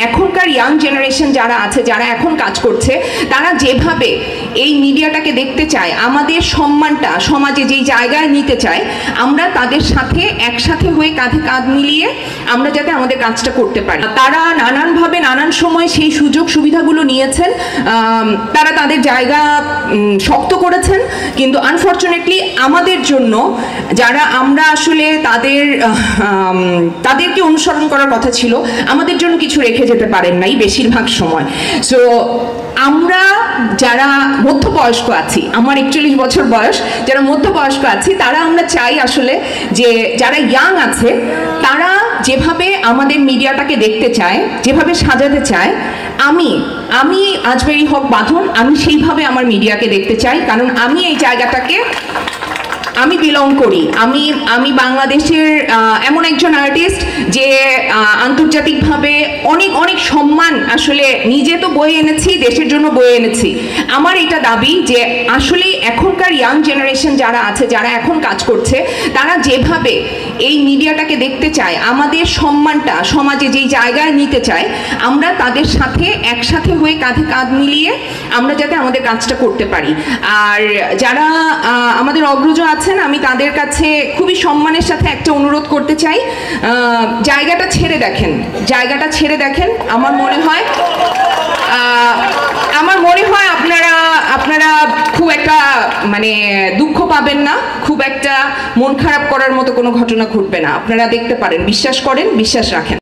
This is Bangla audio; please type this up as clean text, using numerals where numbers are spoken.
এখনকার ইয়াং জেনারেশন যারা আছে, যারা এখন কাজ করছে, তারা যেভাবে এই মিডিয়াটাকে দেখতে চায়, আমাদের সম্মানটা সমাজে যেই জায়গায় নিতে চায়, আমরা তাদের সাথে একসাথে হয়ে কাঁধে কাঁধ মিলিয়ে আমরা যাতে আমাদের কাজটা করতে পারি। তারা নানানভাবে নানান সময় সেই সুযোগ সুবিধাগুলো নিয়েছেন, তারা তাদের জায়গা শক্ত করেছেন, কিন্তু আনফর্চুনেটলি আমাদের জন্য যারা আমরা আসলে তাদেরকে অনুসরণ করার কথা ছিল, আমাদের জন্য কিছু রেখে যেতে পারেন নাই বেশিরভাগ সময়। সো আমরা যারা মধ্যবয়স্ক আছি, আমার 41 বছর বয়স, যারা মধ্যবয়স্ক আছি, তারা আমরা চাই আসলে যে যারা ইয়াং আছে তারা যেভাবে আমাদের মিডিয়াটাকে দেখতে চায়, যেভাবে সাজাতে চায়, আমি আজবেরি হক বাঁধন, আমি সেইভাবে আমার মিডিয়াকে দেখতে চাই। কারণ আমি এই জায়গাটাকে আমি বিলং করি। আমি বাংলাদেশের এমন একজন আর্টিস্ট যে আন্তর্জাতিকভাবে অনেক অনেক সম্মান আসলে নিজে তো বয়ে এনেছি, দেশের জন্য বয়ে এনেছি। আমার এটা দাবি যে আসলে এখনকার ইয়াং জেনারেশন যারা আছে, যারা এখন কাজ করছে, তারা যেভাবে এই মিডিয়াটাকে দেখতে চায়, আমাদের সম্মানটা সমাজে যেই জায়গায় নিতে চায়, আমরা তাদের সাথে একসাথে হয়ে কাঁধে কাঁধ মিলিয়ে আমরা যাতে আমাদের কাজটা করতে পারি। আর যারা আমাদের অগ্রজ আছে, আমি তাদের কাছে খুবই সম্মানের সাথে একটা অনুরোধ করতে চাই, জায়গাটা ছেড়ে দেখেন। আমার মনে হয় আপনারা খুব একটা দুঃখ পাবেন না, খুব একটা মন খারাপ করার মতো কোনো ঘটনা ঘটবে না। আপনারা দেখতে পারেন, বিশ্বাস করেন, বিশ্বাস রাখেন।